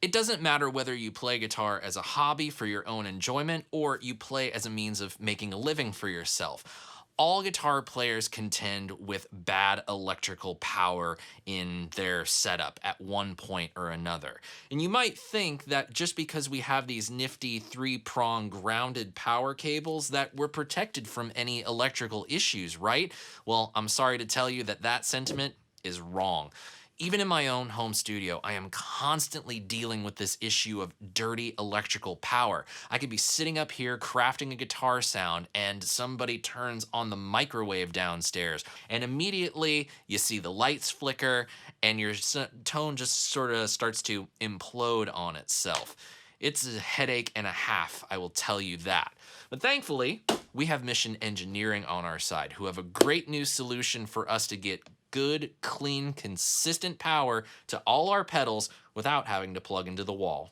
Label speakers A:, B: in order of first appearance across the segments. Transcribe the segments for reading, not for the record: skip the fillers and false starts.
A: It doesn't matter whether you play guitar as a hobby for your own enjoyment or you play as a means of making a living for yourself. All guitar players contend with bad electrical power in their setup at one point or another. And you might think that just because we have these nifty three-prong grounded power cables that we're protected from any electrical issues, right? Well, I'm sorry to tell you that that sentiment is wrong. Even in my own home studio, I am constantly dealing with this issue of dirty electrical power. I could be sitting up here crafting a guitar sound and somebody turns on the microwave downstairs and immediately you see the lights flicker and your tone just sort of starts to implode on itself. It's a headache and a half, I will tell you that. But thankfully, we have Mission Engineering on our side, who have a great new solution for us to get good, clean, consistent power to all our pedals without having to plug into the wall.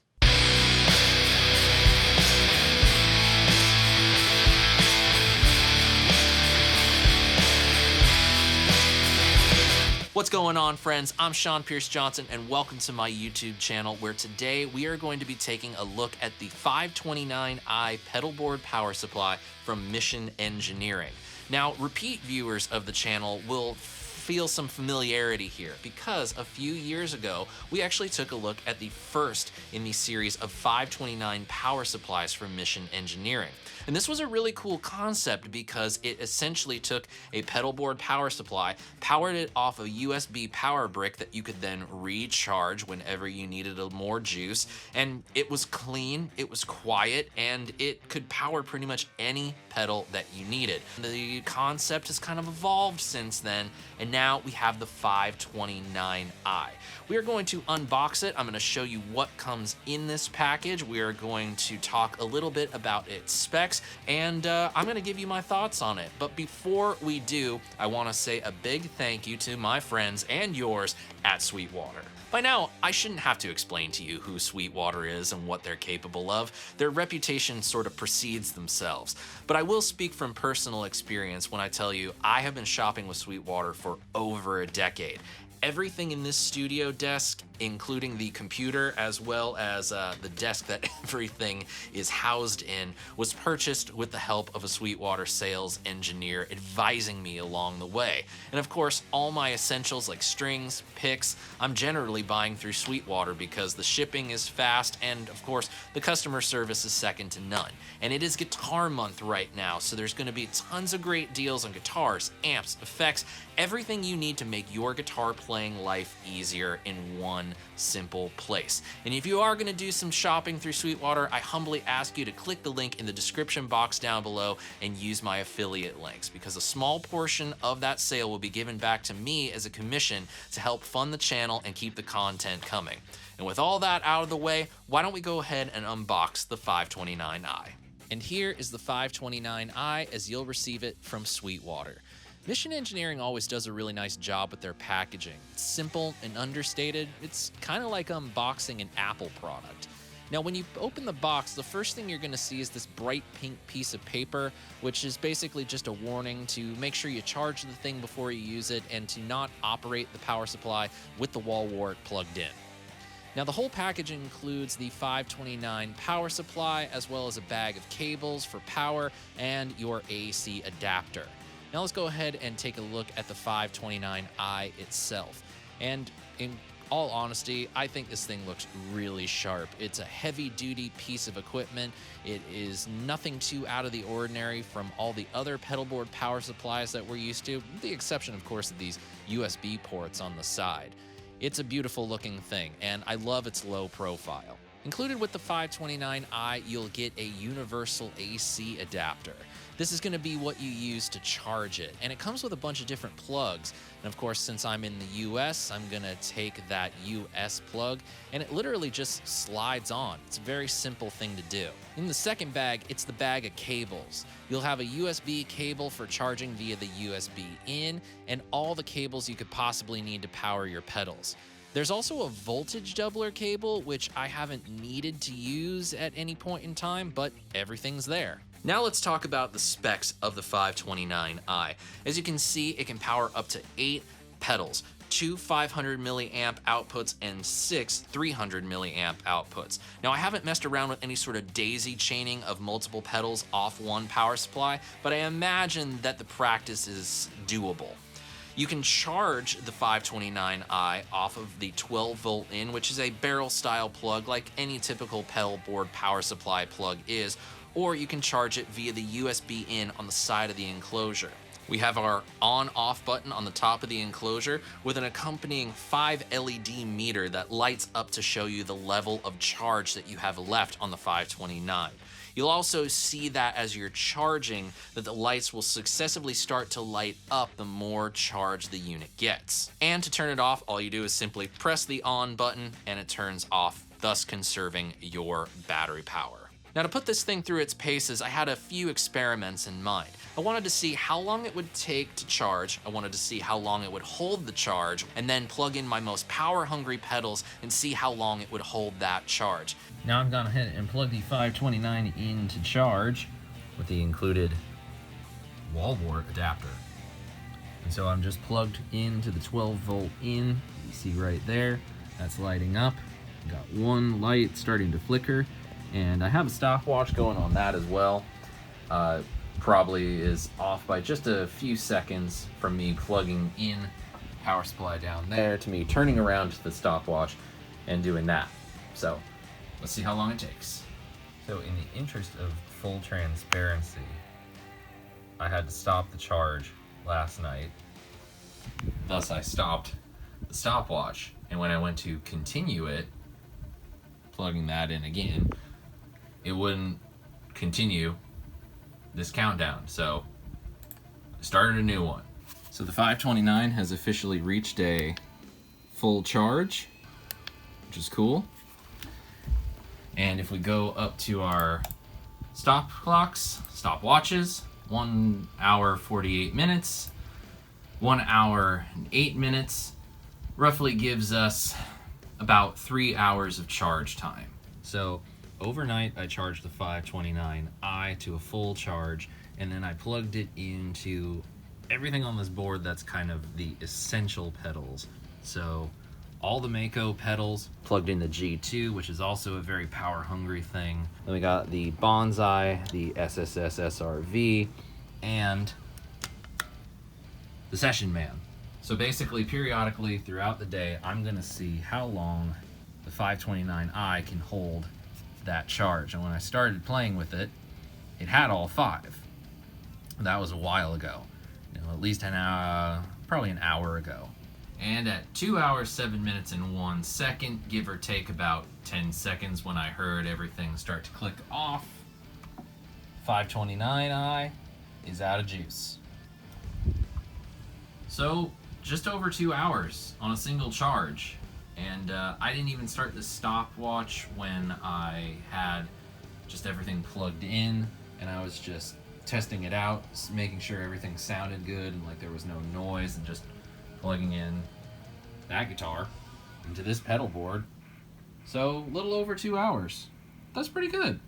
A: What's going on, friends? I'm Sean Pierce Johnson and welcome to my YouTube channel, where today we are going to be taking a look at the 529i Pedalboard Power Supply from Mission Engineering. Now, repeat viewers of the channel will feel some familiarity here because a few years ago we actually took a look at the first in the series of 529 power supplies from Mission Engineering. And this was a really cool concept because it essentially took a pedalboard power supply, powered it off a USB power brick that you could then recharge whenever you needed more juice, and it was clean, it was quiet, and it could power pretty much any pedal that you needed. The concept has kind of evolved since then, and now we have the 529i. We are going to unbox it. I'm going to show you what comes in this package. We are going to talk a little bit about its specs, and I'm going to give you my thoughts on it. But before we do, I want to say a big thank you to my friends and yours at Sweetwater. By now, I shouldn't have to explain to you who Sweetwater is and what they're capable of. Their reputation sort of precedes themselves. But I will speak from personal experience when I tell you I have been shopping with Sweetwater for over a decade. Everything in this studio desk, including the computer as well as the desk that everything is housed in, was purchased with the help of a Sweetwater sales engineer advising me along the way. And of course, all my essentials like strings, picks, I'm generally buying through Sweetwater because the shipping is fast and of course the customer service is second to none. And it is guitar month right now, so there's going to be tons of great deals on guitars, amps, effects, everything you need to make your guitar playing life easier in one simple place. And if you are going to do some shopping through Sweetwater, I humbly ask you to click the link in the description box down below and use my affiliate links, because a small portion of that sale will be given back to me as a commission to help fund the channel and keep the content coming. And with all that out of the way, why don't we go ahead and unbox the 529i. And here is the 529i as you'll receive it from Sweetwater. Mission Engineering always does a really nice job with their packaging. It's simple and understated. It's kind of like unboxing an Apple product. Now, when you open the box, the first thing you're going to see is this bright pink piece of paper, which is basically just a warning to make sure you charge the thing before you use it and to not operate the power supply with the wall wart plugged in. Now, the whole package includes the 529 power supply, as well as a bag of cables for power and your AC adapter. Now let's go ahead and take a look at the 529i itself. And in all honesty, I think this thing looks really sharp. It's a heavy-duty piece of equipment. It is nothing too out of the ordinary from all the other pedalboard power supplies that we're used to, with the exception, of course, of these USB ports on the side. It's a beautiful looking thing, and I love its low profile. Included with the 529i, you'll get a universal AC adapter. This is going to be what you use to charge it, and it comes with a bunch of different plugs. And of course, since I'm in the US, I'm going to take that US plug, and it literally just slides on. It's a very simple thing to do. In the second bag, it's the bag of cables. You'll have a USB cable for charging via the USB in, and all the cables you could possibly need to power your pedals. There's also a voltage doubler cable, which I haven't needed to use at any point in time, but everything's there. Now let's talk about the specs of the 529i. As you can see, it can power up to 8 pedals, 2 500 milliamp outputs and 6 300 milliamp outputs. Now, I haven't messed around with any sort of daisy chaining of multiple pedals off one power supply, but I imagine that the practice is doable. You can charge the 529i off of the 12-volt in, which is a barrel-style plug like any typical pedalboard power supply plug is, or you can charge it via the USB in on the side of the enclosure. We have our on-off button on the top of the enclosure with an accompanying 5 LED meter that lights up to show you the level of charge that you have left on the 529. You'll also see that as you're charging, that the lights will successively start to light up the more charge the unit gets. And to turn it off, all you do is simply press the on button and it turns off, thus conserving your battery power. Now, to put this thing through its paces, I had a few experiments in mind. I wanted to see how long it would take to charge, I wanted to see how long it would hold the charge, and then plug in my most power-hungry pedals and see how long it would hold that charge. Now I've gone ahead and plugged the 529 in to charge with the included wall wart adapter. And so I'm just plugged into the 12-volt in. You see right there, that's lighting up. Got one light starting to flicker. And I have a stopwatch going on that as well. Probably is off by just a few seconds from me plugging in power supply down there to me turning around to the stopwatch and doing that. So let's see how long it takes. So in the interest of full transparency, I had to stop the charge last night. Thus I stopped the stopwatch. And when I went to continue it, plugging that in again, it wouldn't continue this countdown, so I started a new one. So the 529 has officially reached a full charge, which is cool. And if we go up to our stop clocks, stopwatches, 1 hour 48 minutes, 1 hour and 8 minutes, roughly gives us about 3 hours of charge time. So overnight, I charged the 529i to a full charge, and then I plugged it into everything on this board that's kind of the essential pedals. So all the Mako pedals, plugged in the G2, which is also a very power-hungry thing. Then we got the Bonsai, the SSS SRV, and the Session Man. So basically, periodically throughout the day, I'm gonna see how long the 529i can hold that charge. And when I started playing with it, it had all 5. That was a while ago, at least probably an hour ago. And at 2 hours 7 minutes and 1 second, give or take about 10 seconds, when I heard everything start to click off, 529i is out of juice. So just over 2 hours on a single charge. And I didn't even start the stopwatch when I had just everything plugged in, and I was just testing it out, making sure everything sounded good and like there was no noise, and just plugging in that guitar into this pedal board. So a little over 2 hours. That's pretty good.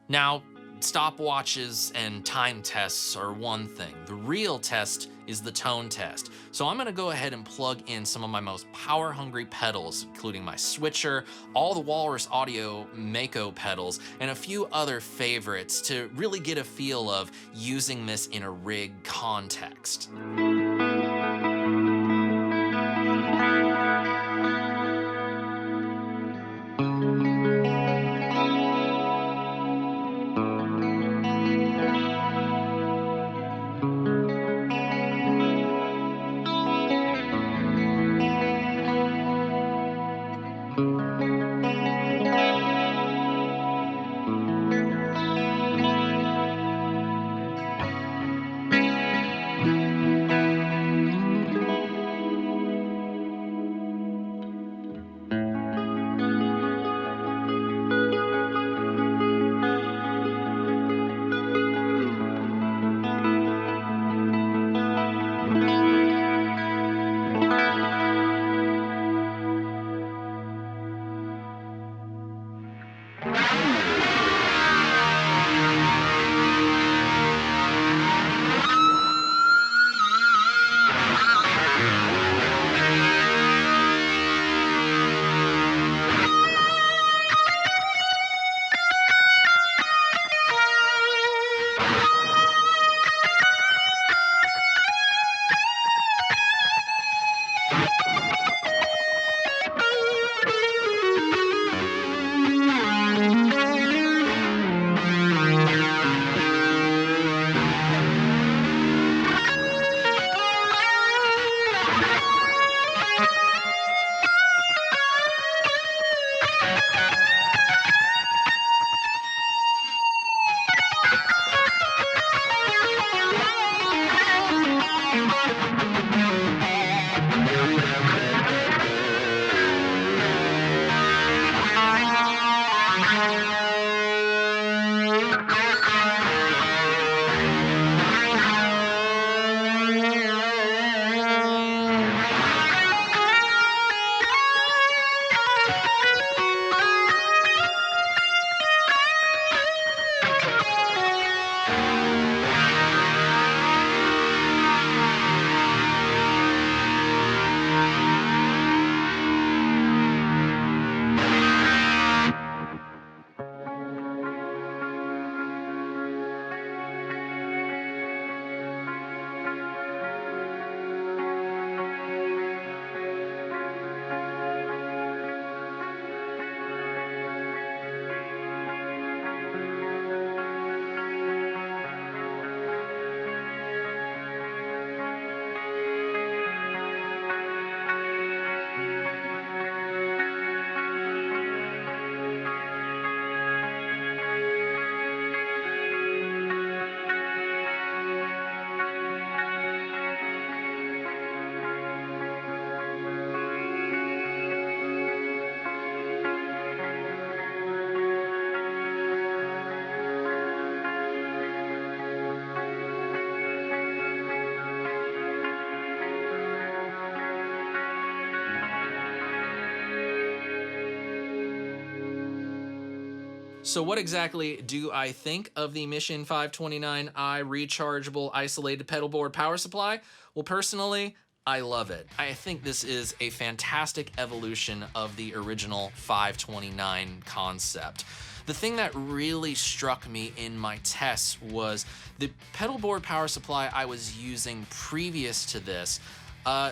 A: Now, stopwatches and time tests are one thing. The real test is the tone test. So I'm gonna go ahead and plug in some of my most power-hungry pedals, including my switcher, all the Walrus Audio Mako pedals, and a few other favorites to really get a feel of using this in a rig context. So what exactly do I think of the Mission 529i Rechargeable Isolated Pedalboard Power Supply? Well, personally, I love it. I think this is a fantastic evolution of the original 529 concept. The thing that really struck me in my tests was the pedalboard power supply I was using previous to this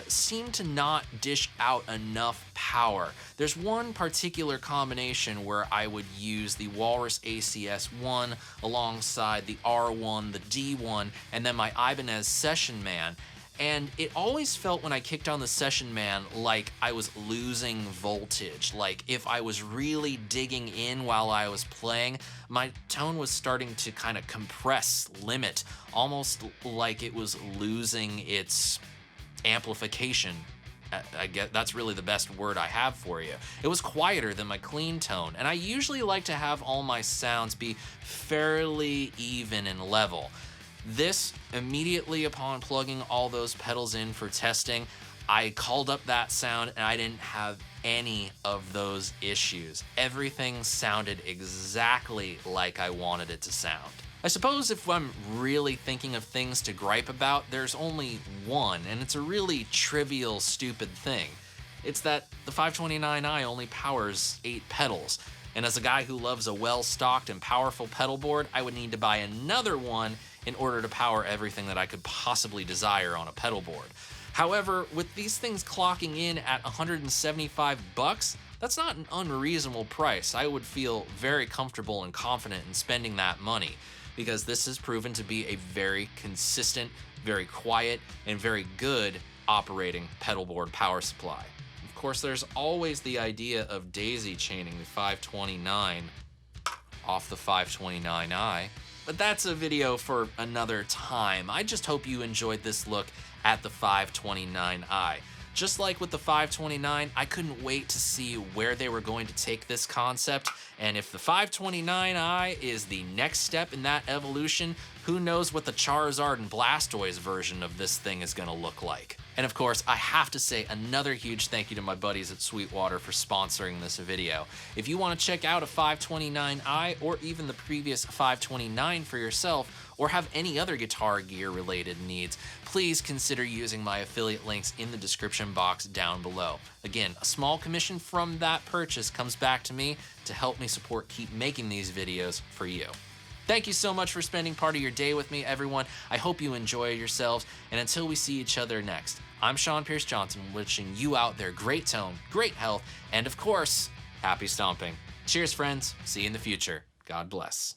A: seemed to not dish out enough power. There's one particular combination where I would use the Walrus ACS1 alongside the R1, the D1, and then my Ibanez Session Man. And it always felt when I kicked on the Session Man like I was losing voltage. Like if I was really digging in while I was playing, my tone was starting to kind of compress, limit, almost like it was losing its amplification. I guess that's really the best word I have for you. It was quieter than my clean tone, and I usually like to have all my sounds be fairly even and level. This, immediately upon plugging all those pedals in for testing, I called up that sound and I didn't have any of those issues. Everything sounded exactly like I wanted it to sound. I suppose if I'm really thinking of things to gripe about, there's only one, and it's a really trivial, stupid thing. It's that the 529i only powers 8 pedals, and as a guy who loves a well-stocked and powerful pedal board, I would need to buy another one in order to power everything that I could possibly desire on a pedal board. However, with these things clocking in at $175, that's not an unreasonable price. I would feel very comfortable and confident in spending that money, because this has proven to be a very consistent, very quiet, and very good operating pedalboard power supply. Of course, there's always the idea of daisy chaining the 529 off the 529i, but that's a video for another time. I just hope you enjoyed this look at the 529i. Just like with the 529, I couldn't wait to see where they were going to take this concept, and if the 529i is the next step in that evolution, who knows what the Charizard and Blastoise version of this thing is going to look like. And of course, I have to say another huge thank you to my buddies at Sweetwater for sponsoring this video. If you want to check out a 529i or even the previous 529 for yourself, or have any other guitar gear related needs, please consider using my affiliate links in the description box down below. Again, a small commission from that purchase comes back to me to help me keep making these videos for you. Thank you so much for spending part of your day with me, everyone. I hope you enjoy yourselves, and until we see each other next, I'm Sean Pierce Johnson, wishing you out there great tone, great health, and of course, happy stomping. Cheers, friends. See you in the future. God bless.